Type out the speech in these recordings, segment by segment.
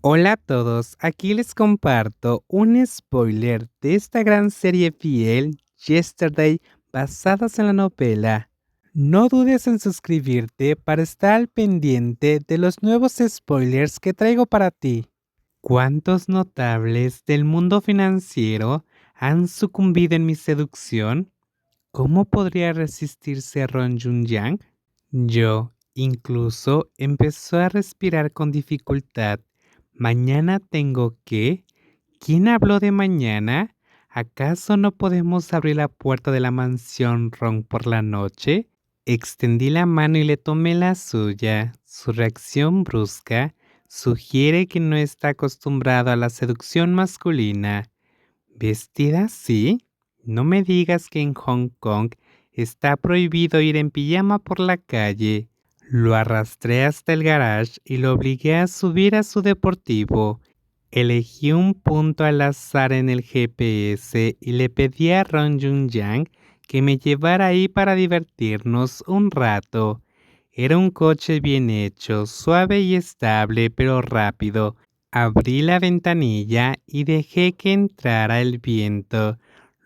Hola a todos, aquí les comparto un spoiler de esta gran serie fiel, Yesterday, basadas en la novela. No dudes en suscribirte para estar al pendiente de los nuevos spoilers que traigo para ti. ¿Cuántos notables del mundo financiero han sucumbido en mi seducción? ¿Cómo podría resistirse Ron Jun-yang? Yo, incluso, empezó a respirar con dificultad. ¿Mañana tengo que? ¿Quién habló de mañana? ¿Acaso no podemos abrir la puerta de la mansión Ron por la noche? Extendí la mano y le tomé la suya. Su reacción brusca sugiere que no está acostumbrado a la seducción masculina. ¿Vestida así? No me digas que en Hong Kong está prohibido ir en pijama por la calle. Lo arrastré hasta el garage y lo obligué a subir a su deportivo. Elegí un punto al azar en el GPS y le pedí a Ron Jun-yang que me llevara ahí para divertirnos un rato. Era un coche bien hecho, suave y estable, pero rápido. Abrí la ventanilla y dejé que entrara el viento.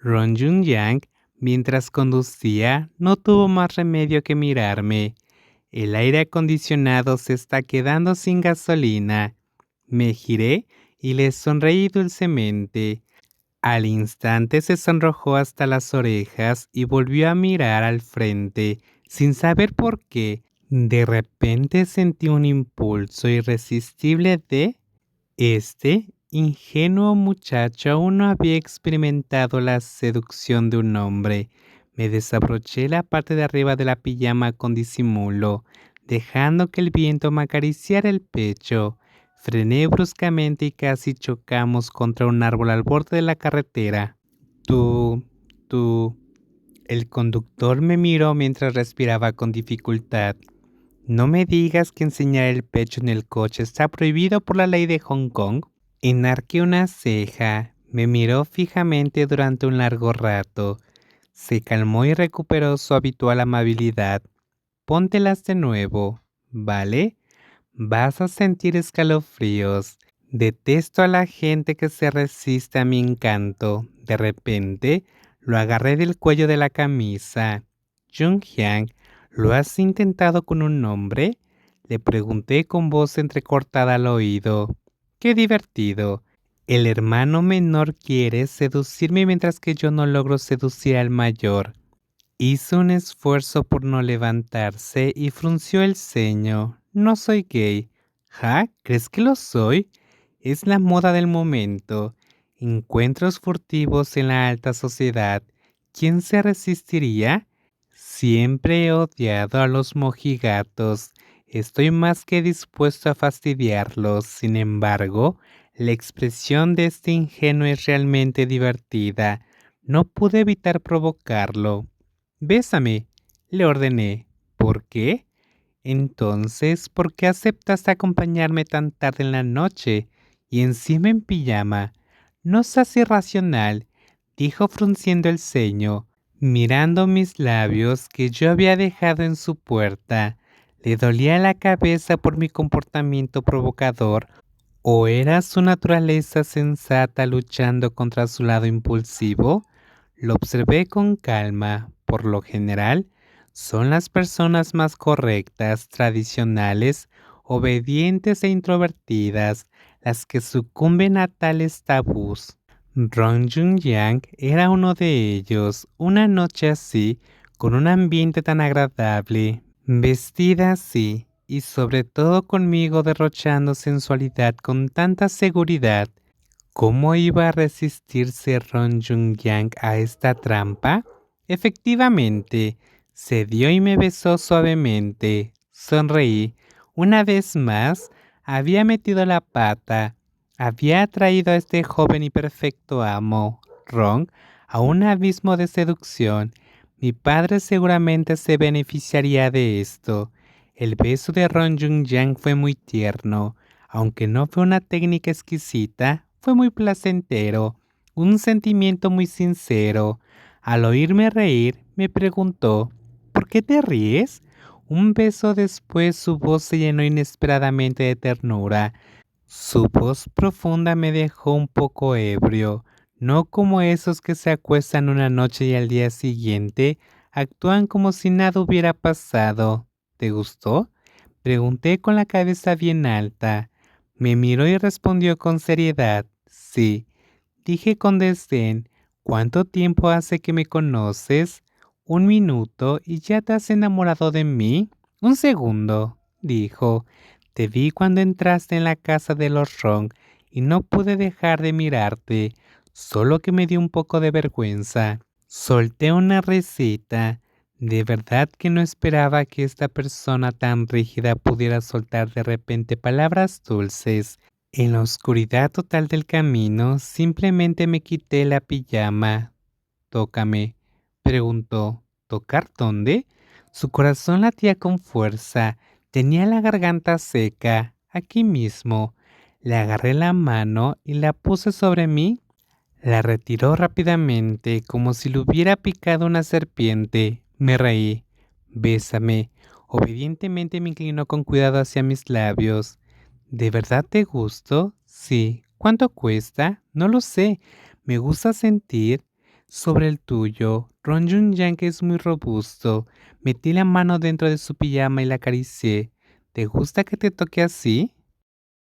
Ron Jun-yang, mientras conducía, no tuvo más remedio que mirarme. El aire acondicionado se está quedando sin gasolina. Me giré y le sonreí dulcemente. Al instante se sonrojó hasta las orejas y volvió a mirar al frente, sin saber por qué. De repente sentí un impulso irresistible de este ingenuo muchacho aún no había experimentado la seducción de un hombre. Me desabroché la parte de arriba de la pijama con disimulo, dejando que el viento me acariciara el pecho. Frené bruscamente y casi chocamos contra un árbol al borde de la carretera. Tú, tú. El conductor me miró mientras respiraba con dificultad. No me digas que enseñar el pecho en el coche está prohibido por la ley de Hong Kong. Enarqué una ceja, me miró fijamente durante un largo rato. Se calmó y recuperó su habitual amabilidad. Póntelas de nuevo, ¿vale? Vas a sentir escalofríos. Detesto a la gente que se resiste a mi encanto. De repente, lo agarré del cuello de la camisa. Jung-hyang, ¿lo has intentado con un hombre? Le pregunté con voz entrecortada al oído. ¡Qué divertido! El hermano menor quiere seducirme mientras que yo no logro seducir al mayor. Hizo un esfuerzo por no levantarse y frunció el ceño. No soy gay. ¿Ja? ¿Crees que lo soy? Es la moda del momento. Encuentros furtivos en la alta sociedad. ¿Quién se resistiría? Siempre he odiado a los mojigatos. Estoy más que dispuesto a fastidiarlos. Sin embargo, la expresión de este ingenuo es realmente divertida. No pude evitar provocarlo. Bésame, le ordené. ¿Por qué? Entonces, ¿por qué aceptaste acompañarme tan tarde en la noche y encima en pijama? No seas irracional, dijo frunciendo el ceño, mirando mis labios que yo había dejado en su puerta. ¿Le dolía la cabeza por mi comportamiento provocador o era su naturaleza sensata luchando contra su lado impulsivo? Lo observé con calma. Por lo general, son las personas más correctas, tradicionales, obedientes e introvertidas las que sucumben a tales tabús. Ron Jun-yang era uno de ellos. Una noche así, con un ambiente tan agradable, vestida así, y sobre todo conmigo derrochando sensualidad con tanta seguridad. ¿Cómo iba a resistirse Ron Jun-yang a esta trampa? Efectivamente, cedió y me besó suavemente. Sonreí. Una vez más, había metido la pata. Había atraído a este joven y perfecto amo, Ron, a un abismo de seducción. Mi padre seguramente se beneficiaría de esto. El beso de Ron Jun-yang fue muy tierno. Aunque no fue una técnica exquisita, fue muy placentero, un sentimiento muy sincero. Al oírme reír, me preguntó, ¿por qué te ríes? Un beso después su voz se llenó inesperadamente de ternura. Su voz profunda me dejó un poco ebrio, no como esos que se acuestan una noche y al día siguiente actúan como si nada hubiera pasado. ¿Te gustó? Pregunté con la cabeza bien alta. Me miró y respondió con seriedad. Sí. Dije con desdén. ¿Cuánto tiempo hace que me conoces? 1 minuto y ya te has enamorado de mí. 1 segundo, dijo. Te vi cuando entraste en la casa de los Ron y no pude dejar de mirarte, solo que me dio un poco de vergüenza. Solté una risita. De verdad que no esperaba que esta persona tan rígida pudiera soltar de repente palabras dulces. En la oscuridad total del camino, simplemente me quité la pijama. Tócame, preguntó. ¿Tocar dónde? Su corazón latía con fuerza. Tenía la garganta seca. Aquí mismo. Le agarré la mano y la puse sobre mí. La retiró rápidamente, como si le hubiera picado una serpiente. Me reí. Bésame. Obedientemente me inclinó con cuidado hacia mis labios. ¿De verdad te gusto? Sí. ¿Cuánto cuesta? No lo sé. Me gusta sentir sobre el tuyo. Ron Jun Yang es muy robusto. Metí la mano dentro de su pijama y la acaricié. ¿Te gusta que te toque así?